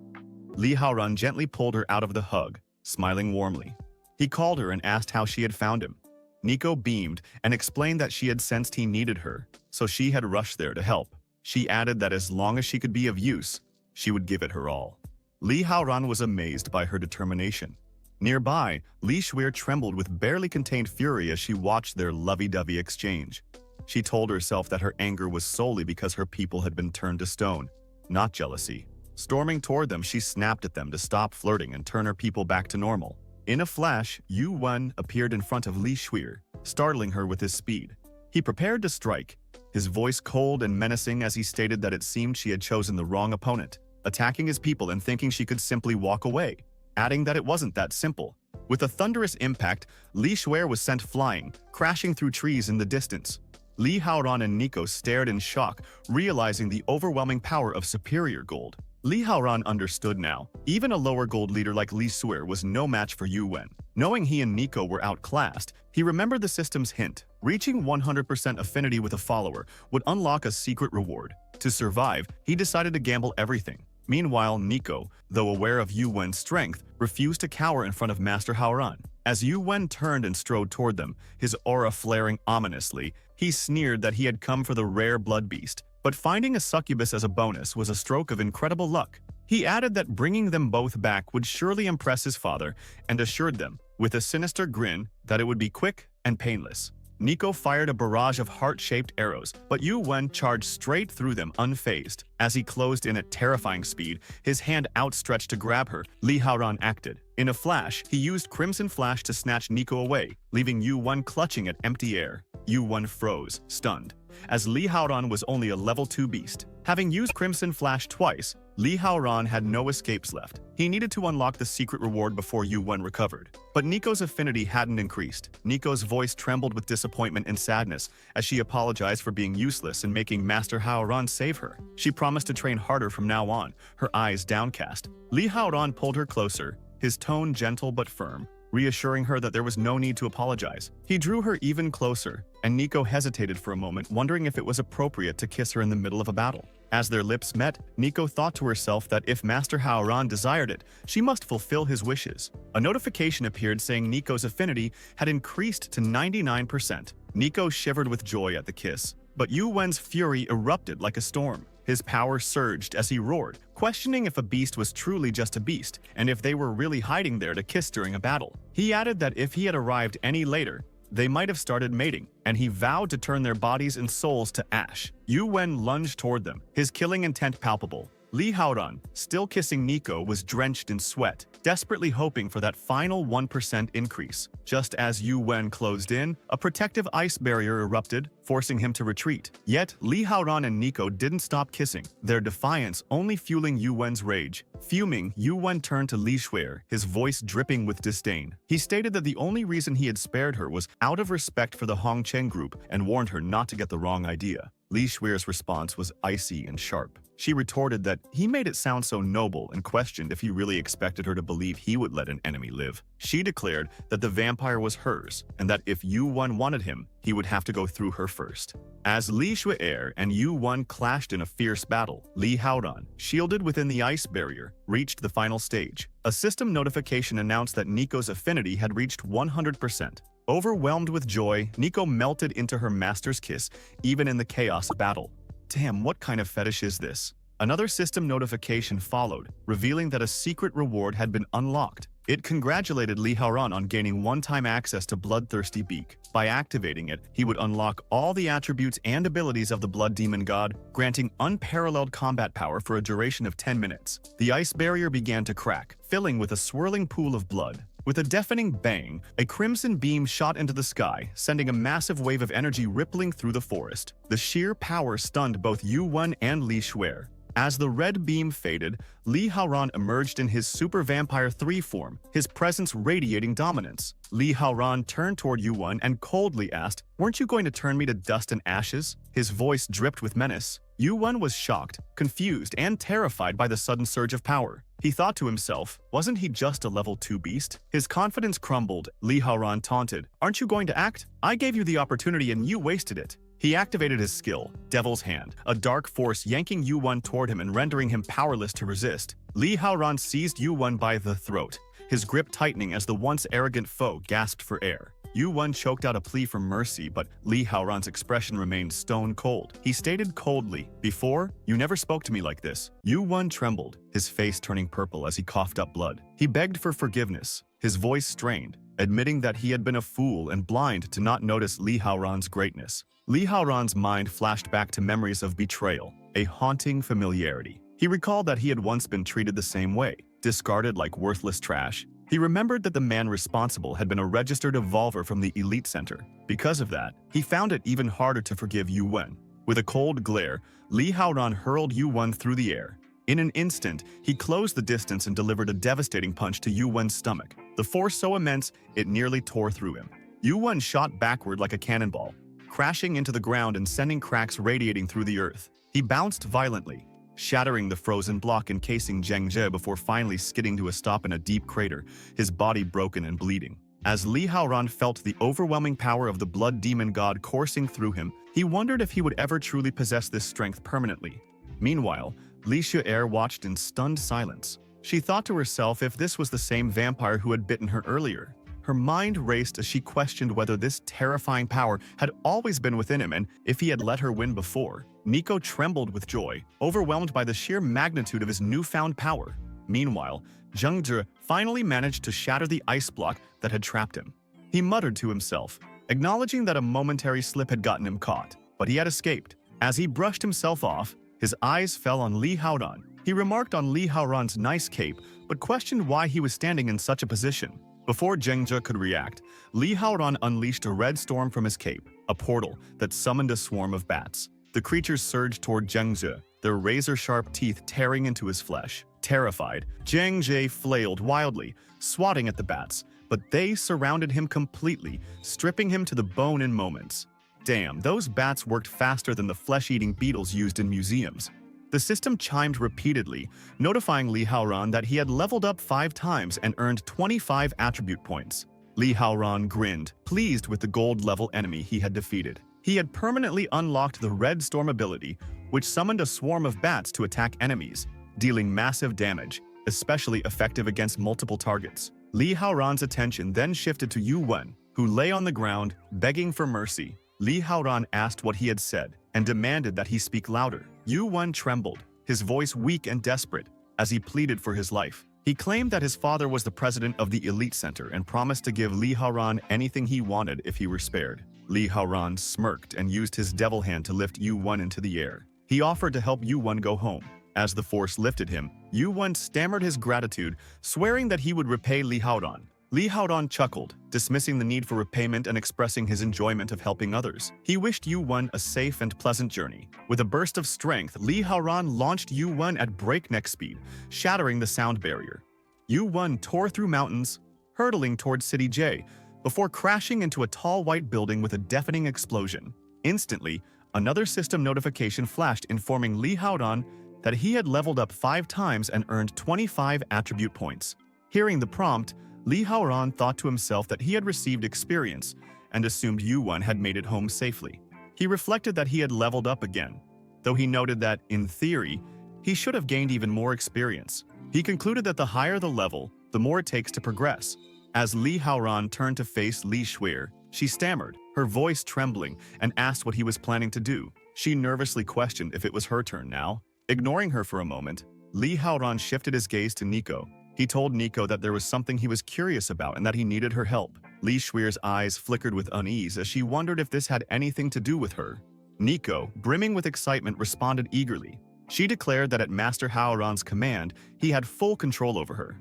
Li Haoran gently pulled her out of the hug, smiling warmly. He called her and asked how she had found him. Nico beamed and explained that she had sensed he needed her, so she had rushed there to help. She added that as long as she could be of use, she would give it her all. Li Haoran was amazed by her determination. Nearby, Li Shuir trembled with barely contained fury as she watched their lovey-dovey exchange. She told herself that her anger was solely because her people had been turned to stone, not jealousy. Storming toward them, she snapped at them to stop flirting and turn her people back to normal. In a flash, Yu Wen appeared in front of Li Shuir, startling her with his speed. He prepared to strike, his voice cold and menacing as he stated that it seemed she had chosen the wrong opponent, attacking his people and thinking she could simply walk away, adding that it wasn't that simple. With a thunderous impact, Li Shuir was sent flying, crashing through trees in the distance. Li Haoran and Nico stared in shock, realizing the overwhelming power of superior gold. Li Haoran understood now. Even a lower gold leader like Li Shuir was no match for Yu Wen. Knowing he and Nico were outclassed, he remembered the system's hint. Reaching 100% affinity with a follower would unlock a secret reward. To survive, he decided to gamble everything. Meanwhile, Nico, though aware of Yu Wen's strength, refused to cower in front of Master Haoran. As Yu Wen turned and strode toward them, his aura flaring ominously, he sneered that he had come for the rare blood beast. But finding a succubus as a bonus was a stroke of incredible luck. He added that bringing them both back would surely impress his father and assured them, with a sinister grin, that it would be quick and painless. Nico fired a barrage of heart-shaped arrows, but Yu Wen charged straight through them unfazed. As he closed in at terrifying speed, his hand outstretched to grab her, Li Haoran acted. In a flash, he used Crimson Flash to snatch Nico away, leaving Yu Wen clutching at empty air. Yu Wen froze, stunned, as Li Haoran was only a level 2 beast. Having used Crimson Flash twice, Li Haoran had no escapes left. He needed to unlock the secret reward before Yu Wen recovered. But Nico's affinity hadn't increased. Nico's voice trembled with disappointment and sadness as she apologized for being useless and making Master Haoran save her. She promised to train harder from now on, her eyes downcast. Li Haoran pulled her closer, his tone gentle but firm, reassuring her that there was no need to apologize. He drew her even closer, and Nico hesitated for a moment, wondering if it was appropriate to kiss her in the middle of a battle. As their lips met, Nico thought to herself that if Master Haoran desired it, she must fulfill his wishes. A notification appeared saying Nico's affinity had increased to 99%. Nico shivered with joy at the kiss, but Yu Wen's fury erupted like a storm. His power surged as he roared, questioning if a beast was truly just a beast, and if they were really hiding there to kiss during a battle. He added that if he had arrived any later, they might have started mating, and he vowed to turn their bodies and souls to ash. Yu Wen lunged toward them, his killing intent palpable. Li Haoran, still kissing Nico, was drenched in sweat, desperately hoping for that final 1% increase. Just as Yu Wen closed in, a protective ice barrier erupted, forcing him to retreat. Yet, Li Haoran and Nico didn't stop kissing, their defiance only fueling Yu Wen's rage. Fuming, Yu Wen turned to Li Shuir, his voice dripping with disdain. He stated that the only reason he had spared her was out of respect for the Hongcheng group and warned her not to get the wrong idea. Li Shuir's response was icy and sharp. She retorted that he made it sound so noble and questioned if he really expected her to believe he would let an enemy live. She declared that the vampire was hers and that if Yu Wen wanted him, he would have to go through her first. As Li Shuir and Yu Wen clashed in a fierce battle, Li Haoran, shielded within the ice barrier, reached the final stage. A system notification announced that Nico's affinity had reached 100%. Overwhelmed with joy, Nico melted into her master's kiss, even in the chaos of battle. Damn, what kind of fetish is this? Another system notification followed, revealing that a secret reward had been unlocked. It congratulated Li Haoran on gaining one-time access to Bloodthirsty Beak. By activating it, he would unlock all the attributes and abilities of the Blood Demon God, granting unparalleled combat power for a duration of 10 minutes. The ice barrier began to crack, filling with a swirling pool of blood. With a deafening bang, a crimson beam shot into the sky, sending a massive wave of energy rippling through the forest. The sheer power stunned both Yu Wen and Li Shuir. As the red beam faded, Li Haoran emerged in his Super Vampire 3 form, his presence radiating dominance. Li Haoran turned toward Yu Wen and coldly asked, "Weren't you going to turn me to dust and ashes?" His voice dripped with menace. Yu Wen was shocked, confused, and terrified by the sudden surge of power. He thought to himself, wasn't he just a level 2 beast? His confidence crumbled. Li Haoran taunted, "Aren't you going to act? I gave you the opportunity and you wasted it." He activated his skill, Devil's Hand, a dark force yanking Yu Wen toward him and rendering him powerless to resist. Li Haoran seized Yu Wen by the throat, his grip tightening as the once arrogant foe gasped for air. Yu-won choked out a plea for mercy, but Li Haoran's expression remained stone cold. He stated coldly, "Before, you never spoke to me like this." Yu-won trembled, his face turning purple as he coughed up blood. He begged for forgiveness, his voice strained, admitting that he had been a fool and blind to not notice Li Haoran's greatness. Li Haoran's mind flashed back to memories of betrayal, a haunting familiarity. He recalled that he had once been treated the same way, discarded like worthless trash. He remembered that the man responsible had been a registered evolver from the elite center. Because of that, he found it even harder to forgive Yu-won. With a cold glare, Li Haoran hurled Yu-won through the air. In an instant, he closed the distance and delivered a devastating punch to Yu-won's stomach, the force so immense it nearly tore through him. Yu-won shot backward like a cannonball, crashing into the ground and sending cracks radiating through the earth. He bounced violently, shattering the frozen block encasing Zhengzhe before finally skidding to a stop in a deep crater, his body broken and bleeding. As Li Haoran felt the overwhelming power of the blood demon god coursing through him, he wondered if he would ever truly possess this strength permanently. Meanwhile, Li Haoran watched in stunned silence. She thought to herself if this was the same vampire who had bitten her earlier. Her mind raced as she questioned whether this terrifying power had always been within him and if he had let her win before. Nico trembled with joy, overwhelmed by the sheer magnitude of his newfound power. Meanwhile, Zhengzhe finally managed to shatter the ice block that had trapped him. He muttered to himself, acknowledging that a momentary slip had gotten him caught, but he had escaped. As he brushed himself off, his eyes fell on Li Haoran. He remarked on Li Haoran's nice cape, but questioned why he was standing in such a position. Before Zhengzhe could react, Li Haoran unleashed a red storm from his cape, a portal that summoned a swarm of bats. The creatures surged toward Zhengzhe, their razor-sharp teeth tearing into his flesh. Terrified, Zhengzhe flailed wildly, swatting at the bats, but they surrounded him completely, stripping him to the bone in moments. Damn, those bats worked faster than the flesh-eating beetles used in museums. The system chimed repeatedly, notifying Li Haoran that he had leveled up 5 times and earned 25 attribute points. Li Haoran grinned, pleased with the gold-level enemy he had defeated. He had permanently unlocked the Red Storm ability, which summoned a swarm of bats to attack enemies, dealing massive damage, especially effective against multiple targets. Li Haoran's attention then shifted to Yu-won, who lay on the ground, begging for mercy. Li Haoran asked what he had said and demanded that he speak louder. Yu-won trembled, his voice weak and desperate, as he pleaded for his life. He claimed that his father was the president of the elite center and promised to give Li Haoran anything he wanted if he were spared. Li Haoran smirked and used his devil hand to lift Yu-won into the air. He offered to help Yu-won go home. As the force lifted him, Yu-won stammered his gratitude, swearing that he would repay Li Haoran. Li Haoran chuckled, dismissing the need for repayment and expressing his enjoyment of helping others. He wished Yu-won a safe and pleasant journey. With a burst of strength, Li Haoran launched Yu-won at breakneck speed, shattering the sound barrier. Yu-won tore through mountains, hurtling towards City J, before crashing into a tall white building with a deafening explosion. Instantly, another system notification flashed informing Li Haoran that he had leveled up 5 times and earned 25 attribute points. Hearing the prompt, Li Haoran thought to himself that he had received experience and assumed Yu-won had made it home safely. He reflected that he had leveled up again, though he noted that, in theory, he should have gained even more experience. He concluded that the higher the level, the more it takes to progress. As Li Haoran turned to face Li Haoran, she stammered, her voice trembling, and asked what he was planning to do. She nervously questioned if it was her turn now. Ignoring her for a moment, Li Haoran shifted his gaze to Nico. He told Nico that there was something he was curious about and that he needed her help. Li Haoran's eyes flickered with unease as she wondered if this had anything to do with her. Nico, brimming with excitement, responded eagerly. She declared that at Master Haoran's command, he had full control over her.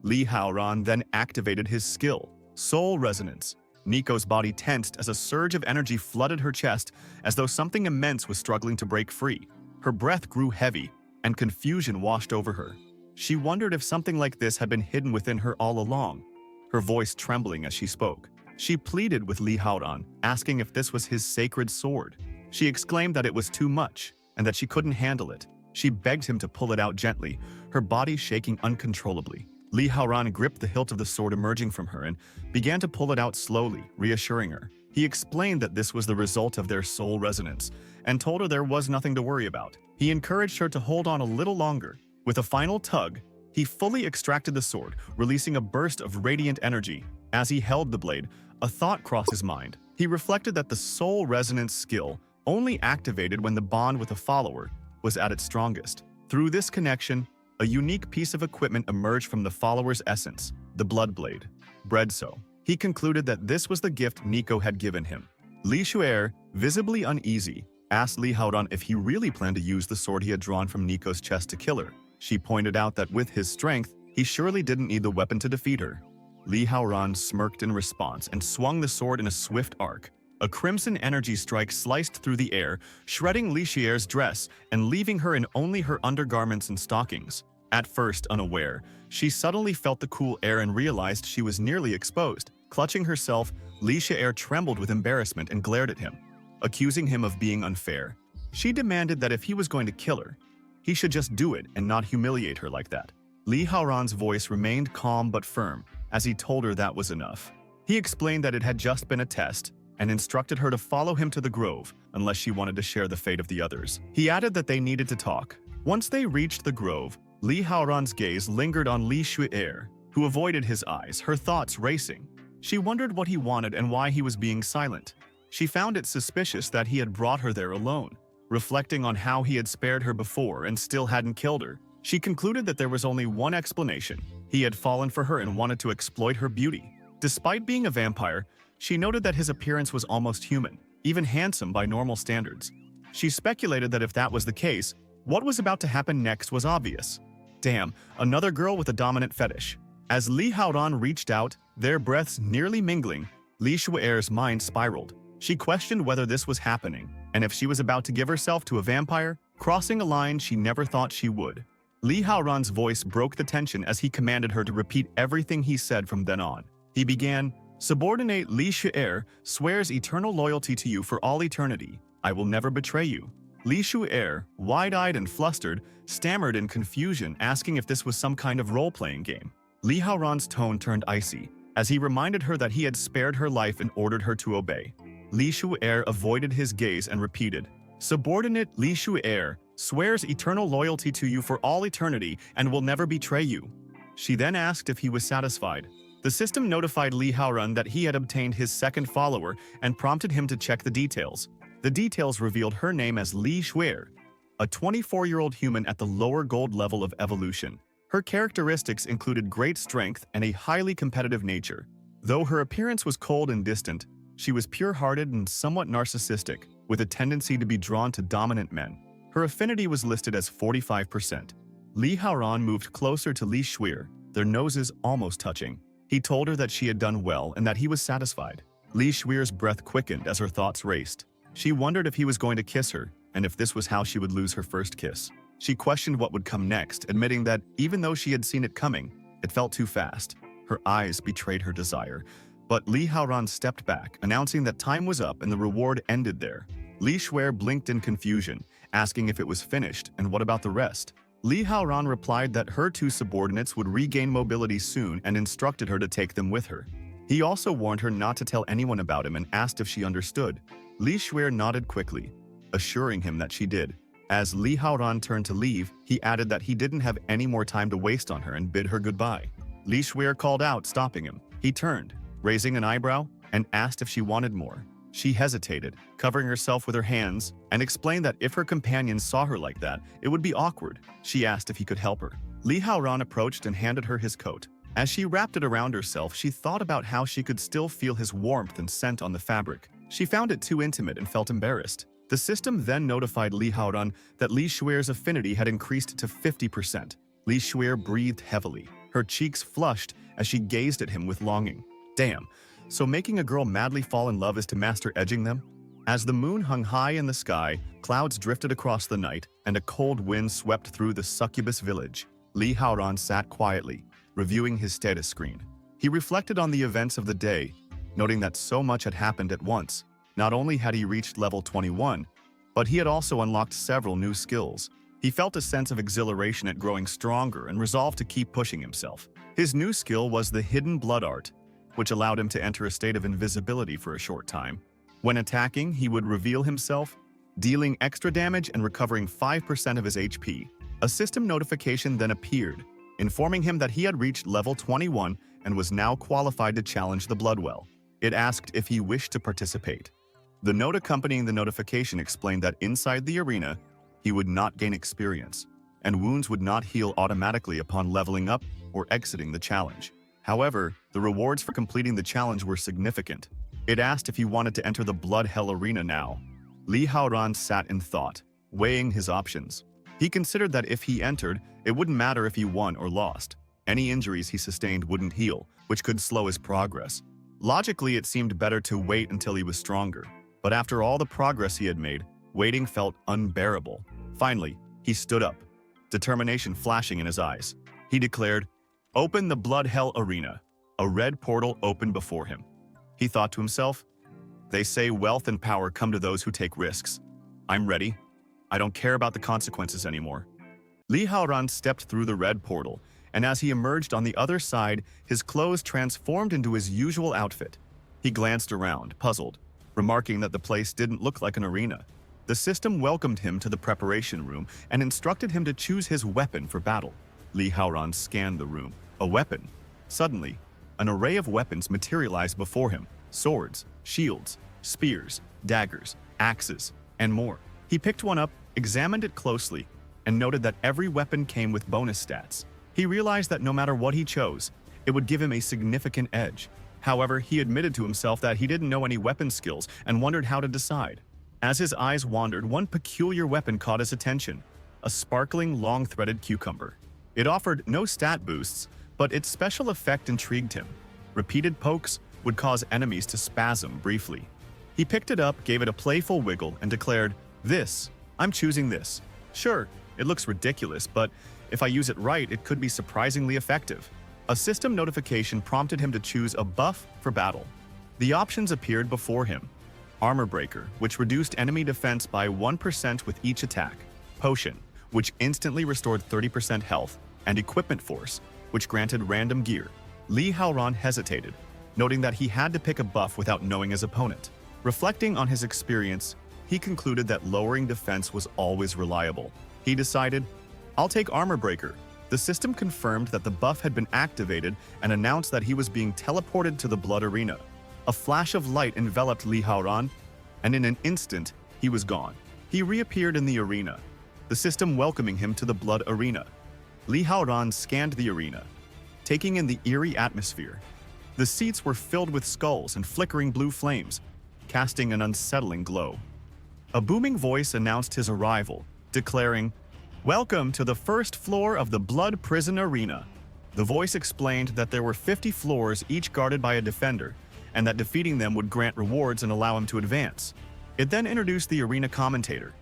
Li Haoran then activated his skill, Soul Resonance. Nico's body tensed as a surge of energy flooded her chest, as though something immense was struggling to break free. Her breath grew heavy, and confusion washed over her. She wondered if something like this had been hidden within her all along, her voice trembling as she spoke. She pleaded with Li Haoran, asking if this was his sacred sword. She exclaimed that it was too much, and that she couldn't handle it. She begged him to pull it out gently, her body shaking uncontrollably. Li Haoran gripped the hilt of the sword emerging from her and began to pull it out slowly, reassuring her. He explained that this was the result of their soul resonance, and told her there was nothing to worry about. He encouraged her to hold on a little longer. With a final tug, He fully extracted the sword, releasing a burst of radiant energy. As he held the blade, a thought crossed his mind. He reflected that the soul resonance skill only activated when the bond with a follower was at its strongest. Through this connection, a unique piece of equipment emerged from the follower's essence, the blood blade. Bred so, he concluded that this was the gift Nico had given him. Li Haoran, visibly uneasy, asked Li Haoran if he really planned to use the sword he had drawn from Nico's chest to kill her. She pointed out that with his strength, he surely didn't need the weapon to defeat her. Li Haoran smirked in response and swung the sword in a swift arc. A crimson energy strike sliced through the air, shredding Li Haoran's dress and leaving her in only her undergarments and stockings. At first unaware, she suddenly felt the cool air and realized she was nearly exposed. Clutching herself, Li Haoran trembled with embarrassment and glared at him, accusing him of being unfair. She demanded that if he was going to kill her, he should just do it and not humiliate her like that. Li Haoran's voice remained calm but firm as he told her that was enough. He explained that it had just been a test and instructed her to follow him to the grove unless she wanted to share the fate of the others. He added that they needed to talk. Once they reached the grove, Li Haoran's gaze lingered on Li Haoran, who avoided his eyes, her thoughts racing. She wondered what he wanted and why he was being silent. She found it suspicious that he had brought her there alone. Reflecting on how he had spared her before and still hadn't killed her, she concluded that there was only one explanation. He had fallen for her and wanted to exploit her beauty. Despite being a vampire, she noted that his appearance was almost human, even handsome by normal standards. She speculated that if that was the case, what was about to happen next was obvious. Damn, another girl with a dominant fetish. As Li Haoran reached out, their breaths nearly mingling, Li Haoran's mind spiraled. She questioned whether this was happening, and if she was about to give herself to a vampire, crossing a line she never thought she would. Li Haoran's voice broke the tension as he commanded her to repeat everything he said from then on. He began, "Subordinate Li Haoran swears eternal loyalty to you for all eternity. I will never betray you." Li Haoran, wide-eyed and flustered, stammered in confusion, asking if this was some kind of role-playing game. Li Haoran's tone turned icy, as he reminded her that he had spared her life and ordered her to obey. Li Haoran avoided his gaze and repeated, "Subordinate Li Haoran swears eternal loyalty to you for all eternity and will never betray you." She then asked if he was satisfied. The system notified Li Haoran that he had obtained his second follower and prompted him to check the details. The details revealed her name as Li Haoran, a 24-year-old human at the lower gold level of evolution. Her characteristics included great strength and a highly competitive nature. Though her appearance was cold and distant, she was pure-hearted and somewhat narcissistic, with a tendency to be drawn to dominant men. Her affinity was listed as 45%. Li Haoran moved closer to Li Haoran, their noses almost touching. He told her that she had done well and that he was satisfied. Li Haoran's breath quickened as her thoughts raced. She wondered if he was going to kiss her, and if this was how she would lose her first kiss. She questioned what would come next, admitting that, even though she had seen it coming, it felt too fast. Her eyes betrayed her desire. But Li Haoran stepped back, announcing that time was up and the reward ended there. Li Haoran blinked in confusion, asking if it was finished and what about the rest. Li Haoran replied that her two subordinates would regain mobility soon and instructed her to take them with her. He also warned her not to tell anyone about him and asked if she understood. Li Haoran nodded quickly, assuring him that she did. As Li Haoran turned to leave, he added that he didn't have any more time to waste on her and bid her goodbye. Li Haoran called out, stopping him. He turned, raising an eyebrow, and asked if she wanted more. She hesitated, covering herself with her hands, and explained that if her companions saw her like that, it would be awkward. She asked if he could help her. Li Haoran approached and handed her his coat. As she wrapped it around herself, she thought about how she could still feel his warmth and scent on the fabric. She found it too intimate and felt embarrassed. The system then notified Li Haoran that Li Haoran's affinity had increased to 50%. Li Haoran breathed heavily, her cheeks flushed as she gazed at him with longing. Damn, so making a girl madly fall in love is to master edging them? As the moon hung high in the sky, clouds drifted across the night, and a cold wind swept through the succubus village. Li Haoran sat quietly, reviewing his status screen. He reflected on the events of the day, noting that so much had happened at once. Not only had he reached level 21, but he had also unlocked several new skills. He felt a sense of exhilaration at growing stronger and resolved to keep pushing himself. His new skill was the hidden blood art, which allowed him to enter a state of invisibility for a short time. When attacking, he would reveal himself, dealing extra damage and recovering 5% of his HP. A system notification then appeared, informing him that he had reached level 21 and was now qualified to challenge the Bloodwell. It asked if he wished to participate. The note accompanying the notification explained that inside the arena, he would not gain experience, and wounds would not heal automatically upon leveling up or exiting the challenge. However, the rewards for completing the challenge were significant. It asked if he wanted to enter the Blood Hell arena now. Li Haoran sat in thought, weighing his options. He considered that if he entered, it wouldn't matter if he won or lost. Any injuries he sustained wouldn't heal, which could slow his progress. Logically, it seemed better to wait until he was stronger. But after all the progress he had made, waiting felt unbearable. Finally, he stood up, determination flashing in his eyes. He declared, "Open the Blood Hell arena." A red portal opened before him. He thought to himself, "They say wealth and power come to those who take risks. I'm ready. I don't care about the consequences anymore." Li Haoran stepped through the red portal, and as he emerged on the other side, his clothes transformed into his usual outfit. He glanced around, puzzled, remarking that the place didn't look like an arena. The system welcomed him to the preparation room and instructed him to choose his weapon for battle. Li Haoran scanned the room. A weapon. Suddenly, an array of weapons materialized before him. Swords, shields, spears, daggers, axes, and more. He picked one up, examined it closely, and noted that every weapon came with bonus stats. He realized that no matter what he chose, it would give him a significant edge. However, he admitted to himself that he didn't know any weapon skills and wondered how to decide. As his eyes wandered, one peculiar weapon caught his attention, a sparkling, long-threaded cucumber. It offered no stat boosts, but its special effect intrigued him. Repeated pokes would cause enemies to spasm briefly. He picked it up, gave it a playful wiggle, and declared, I'm choosing this. Sure, it looks ridiculous, but if I use it right, it could be surprisingly effective." A system notification prompted him to choose a buff for battle. The options appeared before him. Armor Breaker, which reduced enemy defense by 1% with each attack. Potion, which instantly restored 30% health. And Equipment Force, which granted random gear. Li Haoran hesitated, noting that he had to pick a buff without knowing his opponent. Reflecting on his experience, he concluded that lowering defense was always reliable. He decided, "I'll take Armor Breaker." The system confirmed that the buff had been activated and announced that he was being teleported to the Blood Arena. A flash of light enveloped Li Haoran, and in an instant, he was gone. He reappeared in the arena, the system welcoming him to the Blood Arena. Li Haoran scanned the arena, taking in the eerie atmosphere. The seats were filled with skulls and flickering blue flames, casting an unsettling glow. A booming voice announced his arrival, declaring, "Welcome to the first floor of the Blood Prison Arena." The voice explained that there were 50 floors, each guarded by a defender, and that defeating them would grant rewards and allow him to advance. It then introduced the arena commentator,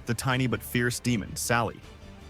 the tiny but fierce demon, Sally.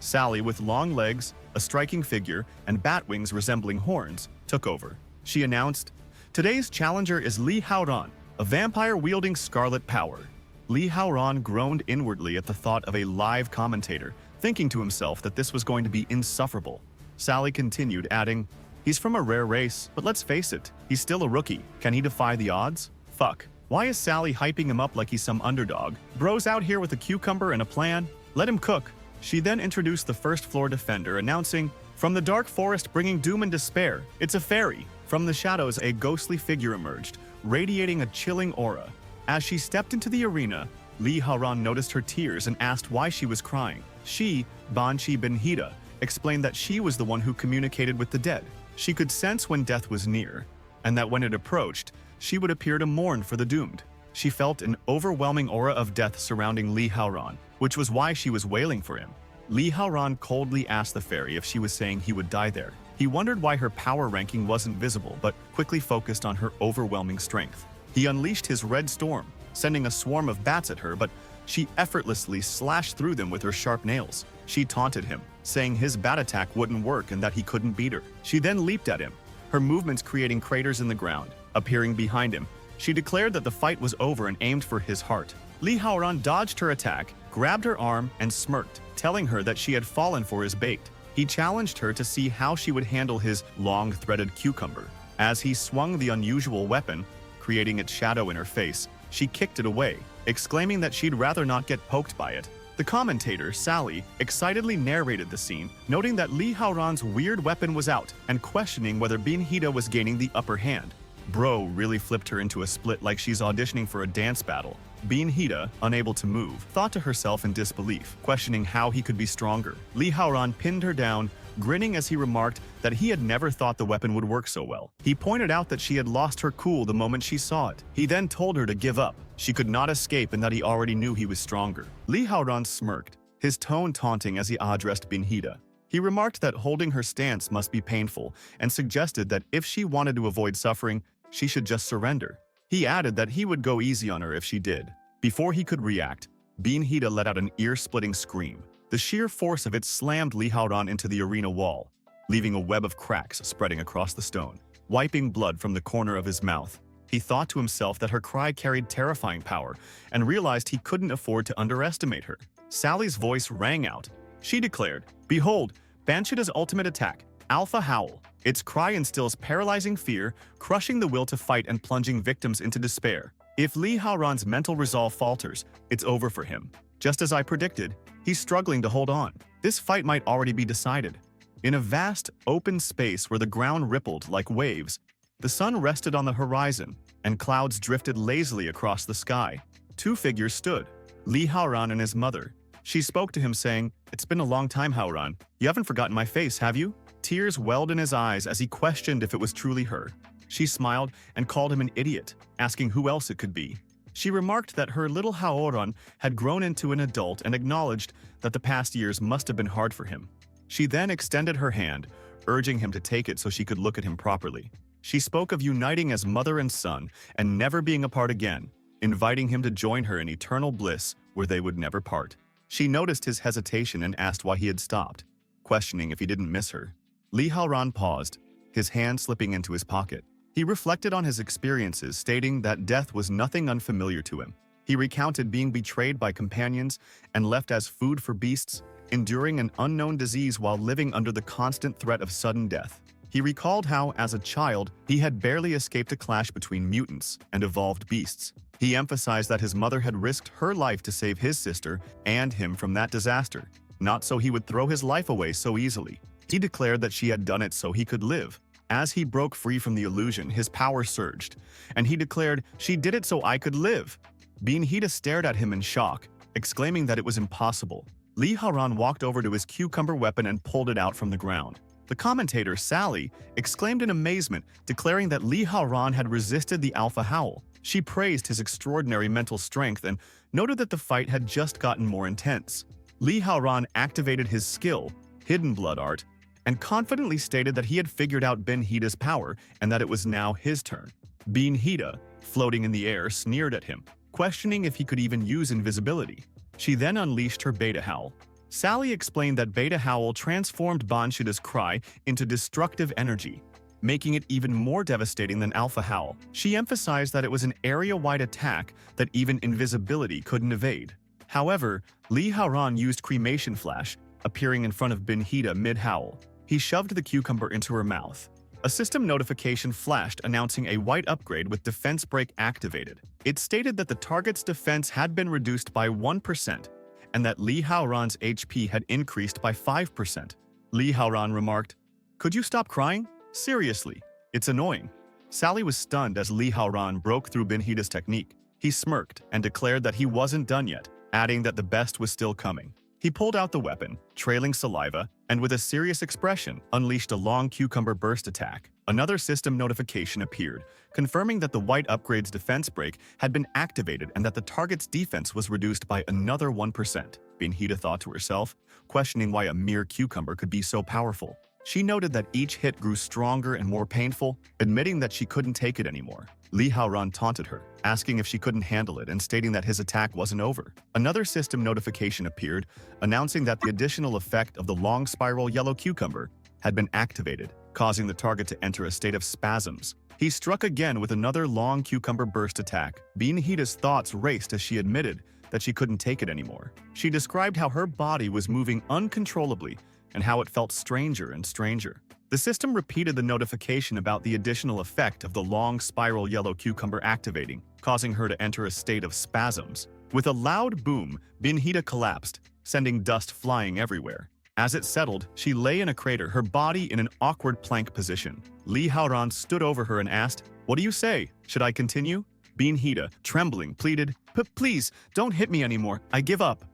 Sally, with long legs, a striking figure, and bat wings resembling horns, took over. She announced, "Today's challenger is Li Haoran, a vampire wielding scarlet power." Li Haoran groaned inwardly at the thought of a live commentator, thinking to himself that this was going to be insufferable. Sally continued, adding, "He's from a rare race, but let's face it, he's still a rookie. Can he defy the odds? Fuck. Why is Sally hyping him up like he's some underdog? Bro's out here with a cucumber and a plan? Let him cook." She then introduced the first floor defender, announcing, "From the dark forest bringing doom and despair, it's a fairy." From the shadows, a ghostly figure emerged, radiating a chilling aura. As she stepped into the arena, Li Haoran noticed her tears and asked why she was crying. She, Banshee Benhida, explained that she was the one who communicated with the dead. She could sense when death was near, and that when it approached, she would appear to mourn for the doomed. She felt an overwhelming aura of death surrounding Li Haoran, which was why she was wailing for him. Li Haoran coldly asked the fairy if she was saying he would die there. He wondered why her power ranking wasn't visible, but quickly focused on her overwhelming strength. He unleashed his red storm, sending a swarm of bats at her, but she effortlessly slashed through them with her sharp nails. She taunted him, saying his bat attack wouldn't work and that he couldn't beat her. She then leaped at him, her movements creating craters in the ground. Appearing behind him, she declared that the fight was over and aimed for his heart. Li Haoran dodged her attack, grabbed her arm, and smirked, telling her that she had fallen for his bait. He challenged her to see how she would handle his long-threaded cucumber. As he swung the unusual weapon, creating its shadow in her face, she kicked it away, exclaiming that she'd rather not get poked by it. The commentator, Sally, excitedly narrated the scene, noting that Li Haoran's weird weapon was out and questioning whether Binhida was gaining the upper hand. Bro really flipped her into a split like she's auditioning for a dance battle. Binhida, unable to move, thought to herself in disbelief, questioning how he could be stronger. Li Haoran pinned her down, grinning as he remarked that he had never thought the weapon would work so well. He pointed out that she had lost her cool the moment she saw it. He then told her to give up. She could not escape and that he already knew he was stronger. Li Haoran smirked, his tone taunting as he addressed Binhida. He remarked that holding her stance must be painful and suggested that if she wanted to avoid suffering, she should just surrender. He added that he would go easy on her if she did. Before he could react, Binhida let out an ear-splitting scream. The sheer force of it slammed Li Haoran into the arena wall, leaving a web of cracks spreading across the stone. Wiping blood from the corner of his mouth, he thought to himself that her cry carried terrifying power and realized he couldn't afford to underestimate her. Sally's voice rang out. She declared, "Behold, Banshee's ultimate attack, Alpha Howl." Its cry instills paralyzing fear, crushing the will to fight and plunging victims into despair. If Li Haoran's mental resolve falters, it's over for him. Just as I predicted, he's struggling to hold on. This fight might already be decided. In a vast, open space where the ground rippled like waves, the sun rested on the horizon, and clouds drifted lazily across the sky. Two figures stood, Li Haoran and his mother. She spoke to him saying, "It's been a long time, Haoran. You haven't forgotten my face, have you?" Tears welled in his eyes as he questioned if it was truly her. She smiled and called him an idiot, asking who else it could be. She remarked that her little Haoran had grown into an adult and acknowledged that the past years must have been hard for him. She then extended her hand, urging him to take it so she could look at him properly. She spoke of uniting as mother and son and never being apart again, inviting him to join her in eternal bliss where they would never part. She noticed his hesitation and asked why he had stopped, questioning if he didn't miss her. Li Haoran paused, his hand slipping into his pocket. He reflected on his experiences, stating that death was nothing unfamiliar to him. He recounted being betrayed by companions and left as food for beasts, enduring an unknown disease while living under the constant threat of sudden death. He recalled how, as a child, he had barely escaped a clash between mutants and evolved beasts. He emphasized that his mother had risked her life to save his sister and him from that disaster, not so he would throw his life away so easily. He declared that she had done it so he could live. As he broke free from the illusion, his power surged, and he declared, "She did it so I could live." Binhida stared at him in shock, exclaiming that it was impossible. Li Haoran walked over to his cucumber weapon and pulled it out from the ground. The commentator, Sally, exclaimed in amazement, declaring that Li Haoran had resisted the Alpha Howl. She praised his extraordinary mental strength and noted that the fight had just gotten more intense. Li Haoran activated his skill, Hidden Blood Art, and confidently stated that he had figured out Binhida's power and that it was now his turn. Binhida, floating in the air, sneered at him, questioning if he could even use invisibility. She then unleashed her Beta Howl. Sally explained that Beta Howl transformed Banshee's cry into destructive energy, making it even more devastating than Alpha Howl. She emphasized that it was an area-wide attack that even invisibility couldn't evade. However, Li Haoran used Cremation Flash, appearing in front of Binhida mid-howl. He shoved the cucumber into her mouth. A system notification flashed announcing a white upgrade with Defense Break activated. It stated that the target's defense had been reduced by 1% and that Li Haoran's HP had increased by 5%. Li Haoran remarked, "Could you stop crying? Seriously, it's annoying." Sally was stunned as Li Haoran broke through Binhida's technique. He smirked and declared that he wasn't done yet, adding that the best was still coming. He pulled out the weapon, trailing saliva, and with a serious expression, unleashed a long cucumber burst attack. Another system notification appeared, confirming that the white upgrade's defense break had been activated and that the target's defense was reduced by another 1%. Binhida thought to herself, questioning why a mere cucumber could be so powerful. She noted that each hit grew stronger and more painful, admitting that she couldn't take it anymore. Li Haoran taunted her, asking if she couldn't handle it and stating that his attack wasn't over. Another system notification appeared, announcing that the additional effect of the long spiral yellow cucumber had been activated, causing the target to enter a state of spasms. He struck again with another long cucumber burst attack. Binhida's thoughts raced as she admitted that she couldn't take it anymore. She described how her body was moving uncontrollably and how it felt stranger and stranger. The system repeated the notification about the additional effect of the long spiral yellow cucumber activating, causing her to enter a state of spasms. With a loud boom, Binhita collapsed, sending dust flying everywhere. As it settled, she lay in a crater, her body in an awkward plank position. Li Haoran stood over her and asked, "What do you say? Should I continue?" Binhita, trembling, pleaded, "Please, don't hit me anymore. I give up."